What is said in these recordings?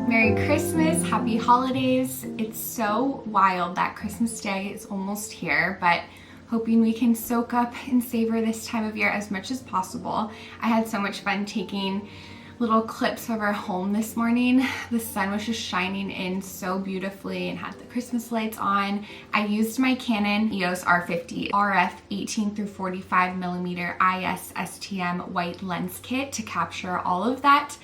Merry Christmas, happy holidays. It's so wild that Christmas Day is almost here, but hoping we can soak up and savor this time of year as much as possible. I had so much fun taking little clips of our home this morning. The sun was just shining in so beautifully and had the Christmas lights on. I used my Canon EOS R50 RF 18 through 45 millimeter IS STM white lens kit to capture all of that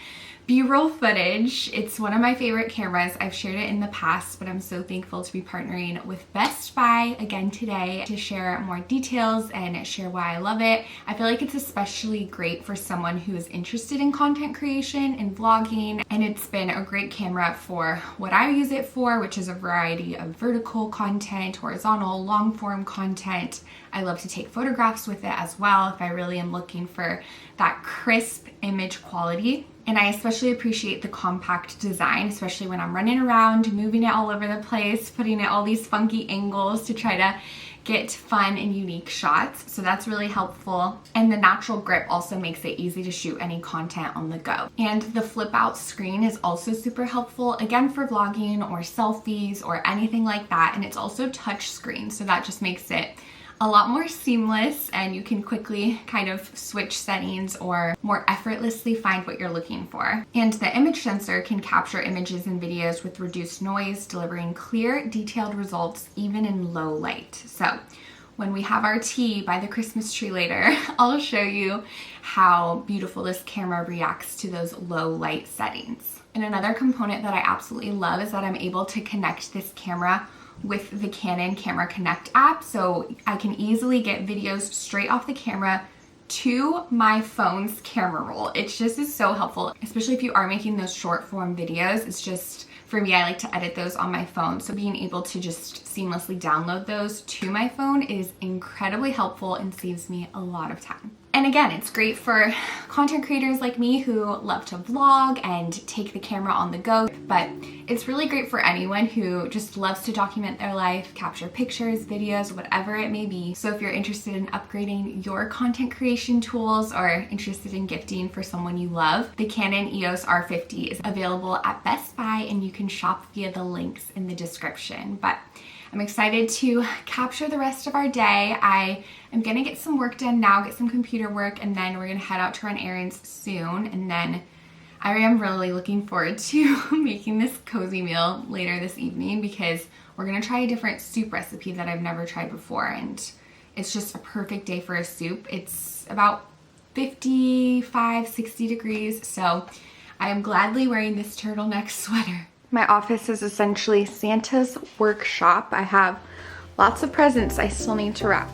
B-roll footage. It's one of my favorite cameras. I've shared it in the past, but I'm so thankful to be partnering with Best Buy again today to share more details and share why I love it. I feel like it's especially great for someone who is interested in content creation and vlogging, and it's been a great camera for what I use it for, which is a variety of vertical content, horizontal, long form content. I love to take photographs with it as well if I really am looking for that crisp image quality. And I especially appreciate the compact design, especially when I'm running around, moving it all over the place, putting it all these funky angles to try to get fun and unique shots. So that's really helpful. And the natural grip also makes it easy to shoot any content on the go. And the flip out screen is also super helpful, again, for vlogging or selfies or anything like that. And it's also touch screen, so that just makes it a lot more seamless, and you can quickly kind of switch settings or more effortlessly find what you're looking for. And the image sensor can capture images and videos with reduced noise, delivering clear, detailed results even in low light. So when we have our tea by the Christmas tree later, I'll show you how beautiful this camera reacts to those low light settings. And another component that I absolutely love is that I'm able to connect this camera with the Canon Camera Connect app, so I can easily get videos straight off the camera to my phone's camera roll. It just is so helpful, especially if you are making those short form videos. It's just, for me, I like to edit those on my phone, so being able to just seamlessly download those to my phone is incredibly helpful and saves me a lot of time. And again, it's great for content creators like me who love to vlog and take the camera on the go, but it's really great for anyone who just loves to document their life, capture pictures, videos, whatever it may be. So if you're interested in upgrading your content creation tools or interested in gifting for someone you love, the Canon EOS R50 is available at Best Buy, and you can shop via the links in the description. But I'm excited to capture the rest of our day. I am gonna get some work done now, get some computer work, and then we're gonna head out to run errands soon. And then I am really looking forward to making this cozy meal later this evening, because we're gonna try a different soup recipe that I've never tried before. And it's just a perfect day for a soup. It's about 55, 60 degrees. So I am gladly wearing this turtleneck sweater. My office is essentially Santa's workshop. I have lots of presents I still need to wrap.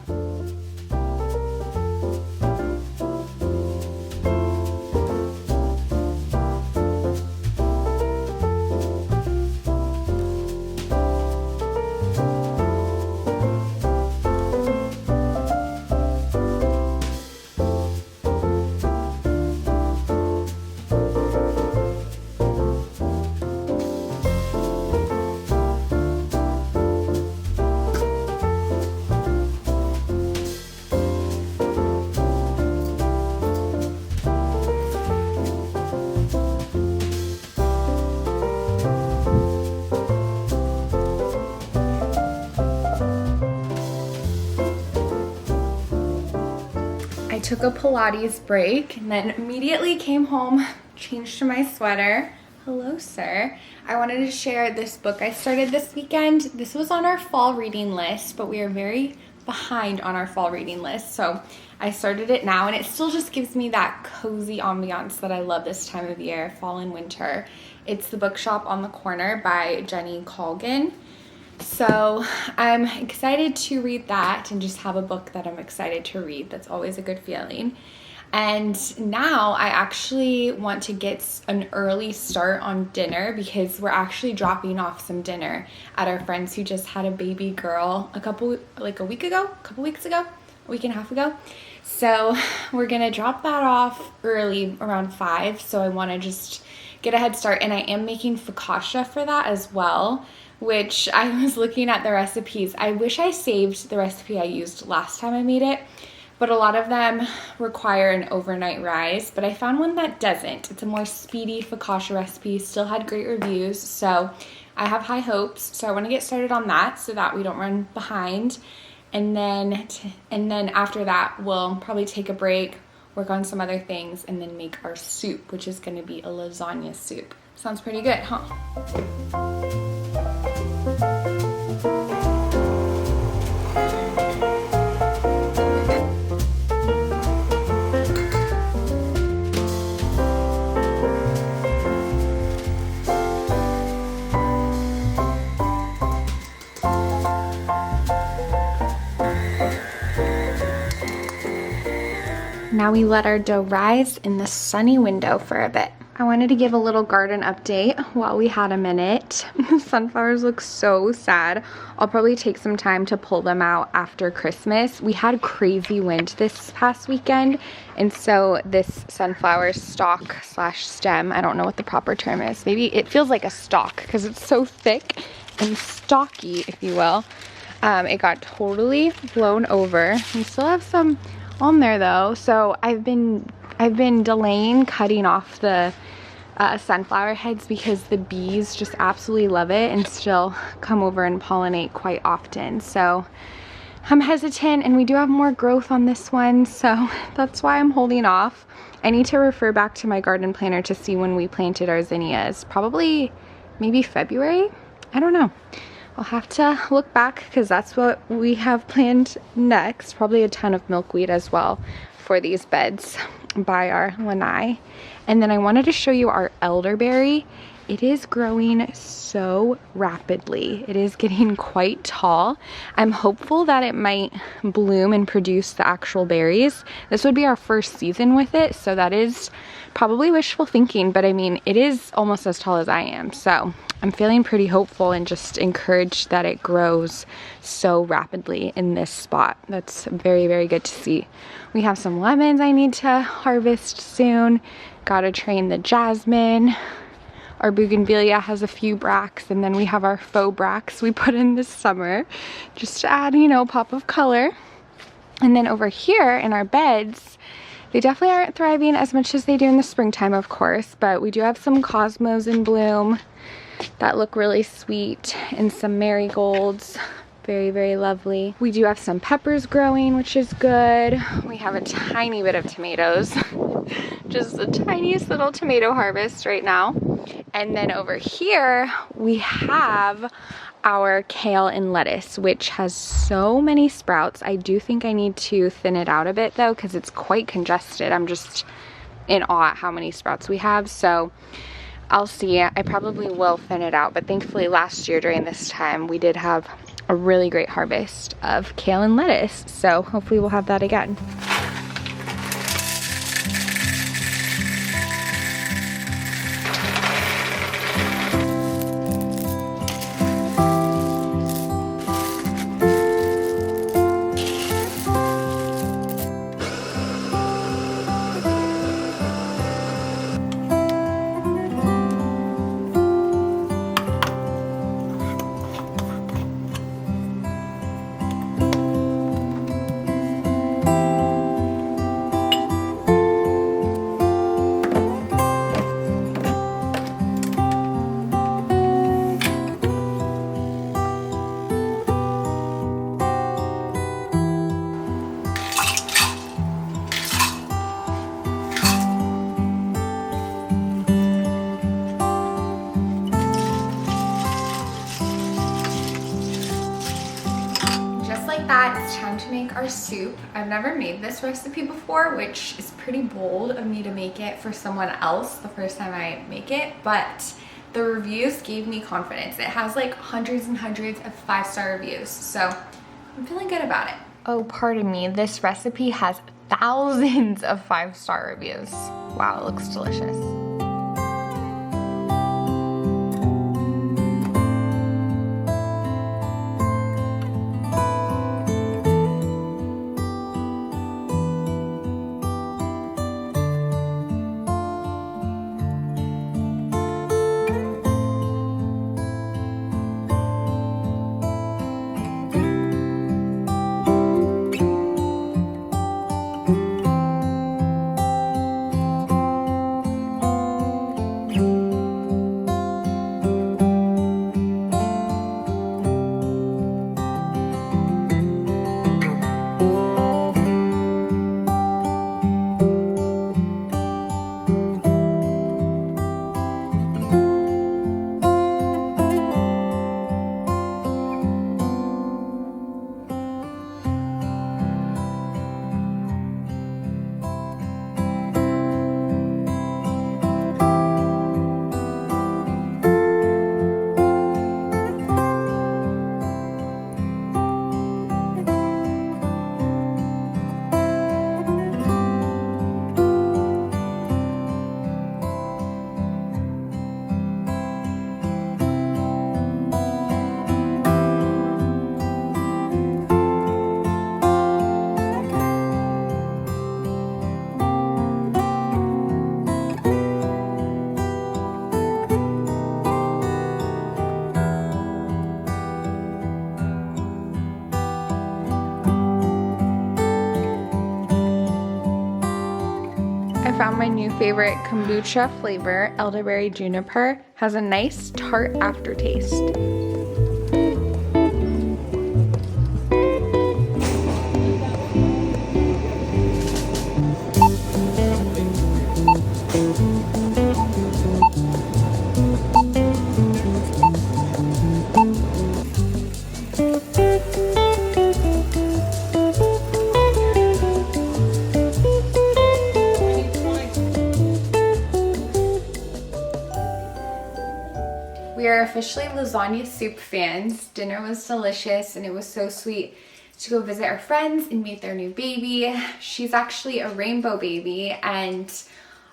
I took a Pilates break and then immediately came home, changed to my sweater. Hello, sir. I wanted to share this book I started this weekend. This was on our fall reading list, but we are very behind on our fall reading list. So I started it now, and it still just gives me that cozy ambiance that I love this time of year, fall and winter. It's The Bookshop on the Corner by Jenny Colgan. So I'm excited to read that and just have a book that I'm excited to read. That's always a good feeling. And now I actually want to get an early start on dinner, because we're actually dropping off some dinner at our friends who just had a baby girl a week and a half ago. So we're gonna drop that off early, around 5. So I want to just get a head start, and I am making focaccia for that as well, which I was looking at the recipes. I wish I saved the recipe I used last time I made it, but a lot of them require an overnight rise, but I found one that doesn't. It's a more speedy focaccia recipe, still had great reviews, so I have high hopes. So I want to get started on that so that we don't run behind. And then after that, we'll probably take a break, work on some other things, and then make our soup, which is going to be a lasagna soup. Sounds pretty good, huh? Now we let our dough rise in the sunny window for a bit. I wanted to give a little garden update while we had a minute. The sunflowers look so sad. I'll probably take some time to pull them out after Christmas. We had crazy wind this past weekend, and so this sunflower stalk slash stem, I don't know what the proper term is. Maybe it feels like a stalk because it's so thick and stalky, if you will. It got totally blown over. We still have some on there though, so I've been delaying cutting off the sunflower heads because the bees just absolutely love it and still come over and pollinate quite often. So I'm hesitant, and we do have more growth on this one, so that's why I'm holding off. I need to refer back to my garden planner to see when we planted our zinnias. Probably maybe February, I don't know. I'll have to look back because that's what we have planned next. Probably a ton of milkweed as well for these beds by our lanai. And then I wanted to show you our elderberry. It is growing so rapidly. It is getting quite tall. I'm hopeful that it might bloom and produce the actual berries. This would be our first season with it, so that is probably wishful thinking, but I mean, it is almost as tall as I am, so I'm feeling pretty hopeful and just encouraged that it grows so rapidly in this spot. That's very, very good to see. We have some lemons I need to harvest soon. Gotta train the jasmine. Our bougainvillea has a few bracts, and then we have our faux bracts we put in this summer just to add, you know, pop of color. And then over here in our beds, they definitely aren't thriving as much as they do in the springtime, of course, but we do have some cosmos in bloom that look really sweet, and some marigolds. Very, very lovely. We do have some peppers growing, which is good. We have a tiny bit of tomatoes. Just the tiniest little tomato harvest right now. And then over here, we have our kale and lettuce, which has so many sprouts. I do think I need to thin it out a bit though, because it's quite congested. I'm just in awe at how many sprouts we have. So I'll see. I probably will thin it out, but thankfully last year during this time, we did have a really great harvest of kale and lettuce. So hopefully we'll have that again. It's time to make our soup. I've never made this recipe before, which is pretty bold of me to make it for someone else the first time I make it, but the reviews gave me confidence. It has like hundreds and hundreds of 5-star reviews, so I'm feeling good about it. Oh, pardon me, this recipe has thousands of 5-star reviews. Wow, it looks delicious. my new favorite kombucha flavor, elderberry juniper. Has a nice tart aftertaste. We are officially lasagna soup fans. Dinner was delicious and it was so sweet to go visit our friends and meet their new baby. She's actually a rainbow baby, and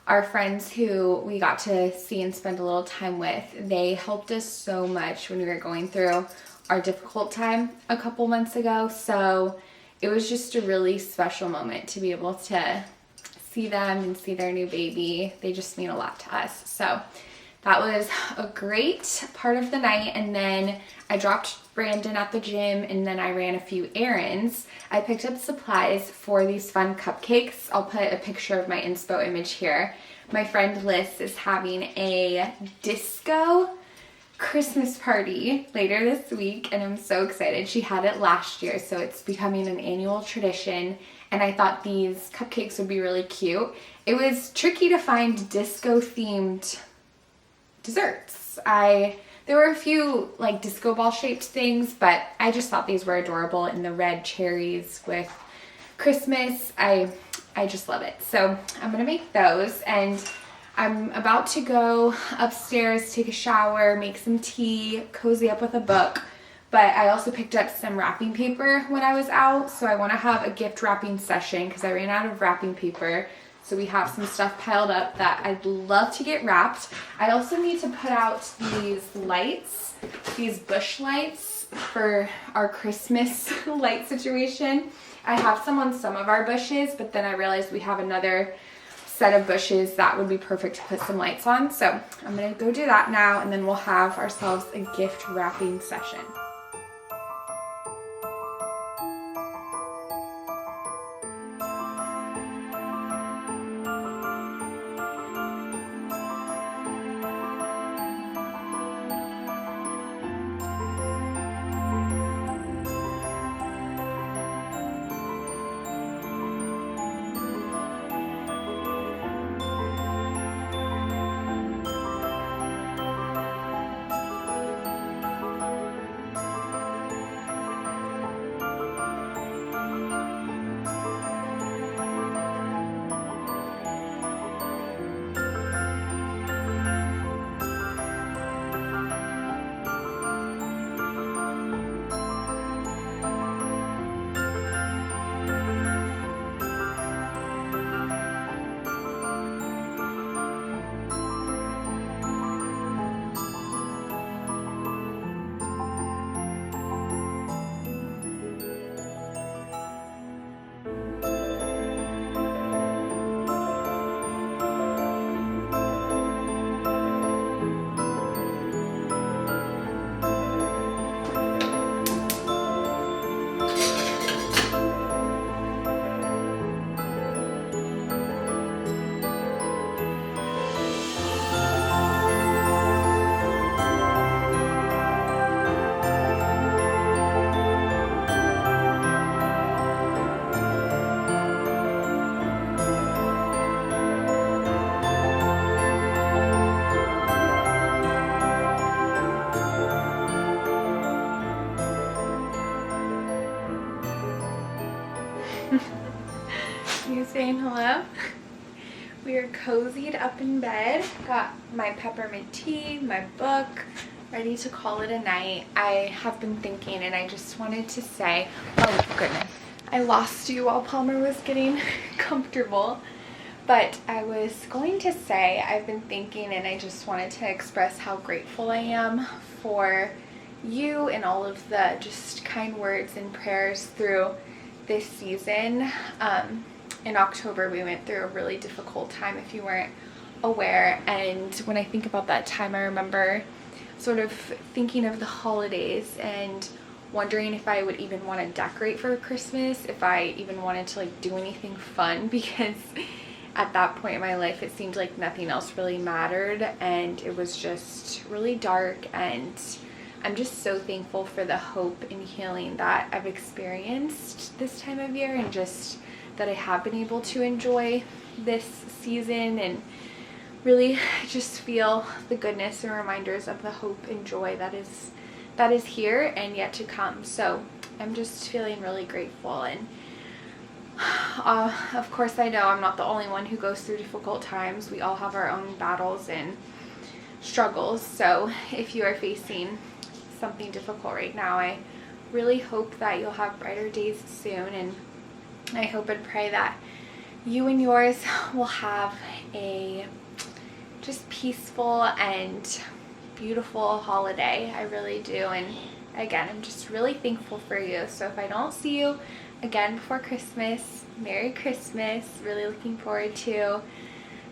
our friends who we got to see and spend a little time with, they helped us so much when we were going through our difficult time a couple months ago. So it was just a really special moment to be able to see them and see their new baby. They just mean a lot to us. So that was a great part of the night. And then I dropped Brandon at the gym, and then I ran a few errands. I picked up supplies for these fun cupcakes. I'll put a picture of my inspo image here. My friend Liz is having a disco Christmas party later this week, and I'm so excited. She had it last year, so it's becoming an annual tradition, and I thought these cupcakes would be really cute. It was tricky to find disco themed desserts. There were a few like disco ball shaped things, but I just thought these were adorable in the red cherries with Christmas. I just love it. So I'm gonna make those, and I'm about to go upstairs, take a shower, make some tea, cozy up with a book. But I also picked up some wrapping paper when I was out, so I want to have a gift wrapping session because I ran out of wrapping paper. So we have some stuff piled up that I'd love to get wrapped. I also need to put out these lights, these bush lights for our Christmas light situation. I have some on some of our bushes, but then I realized we have another set of bushes that would be perfect to put some lights on. So I'm gonna go do that now, and then we'll have ourselves a gift wrapping session. You saying hello? We are cozied up in bed. Got my peppermint tea, my book, ready to call it a night. I have been thinking, and I just wanted to say, oh goodness, I lost you while Palmer was getting comfortable. But I was going to say, I've been thinking, and I just wanted to express how grateful I am for you and all of the just kind words and prayers through this season. In October, we went through a really difficult time, if you weren't aware. And when I think about that time, I remember sort of thinking of the holidays and wondering if I would even want to decorate for Christmas, if I even wanted to like do anything fun, because at that point in my life, it seemed like nothing else really mattered, and it was just really dark. And I'm just so thankful for the hope and healing that I've experienced this time of year, and just that I have been able to enjoy this season and really just feel the goodness and reminders of the hope and joy that is here and yet to come. So I'm just feeling really grateful. And of course, I know I'm not the only one who goes through difficult times. We all have our own battles and struggles. So if you are facing something difficult right now, I really hope that you'll have brighter days soon, and I hope and pray that you and yours will have a just peaceful and beautiful holiday. I really do. And again, I'm just really thankful for you. So if I don't see you again before Christmas, Merry Christmas. Really looking forward to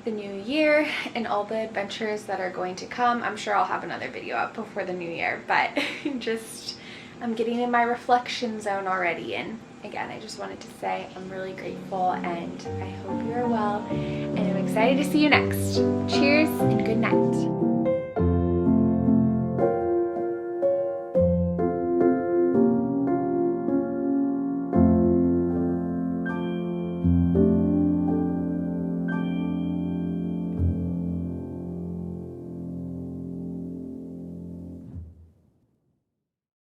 the new year and all the adventures that are going to come. I'm sure I'll have another video up before the new year, but just I'm getting in my reflection zone already. And again, I just wanted to say I'm really grateful, and I hope you are well, and I'm excited to see you next. Cheers and good night.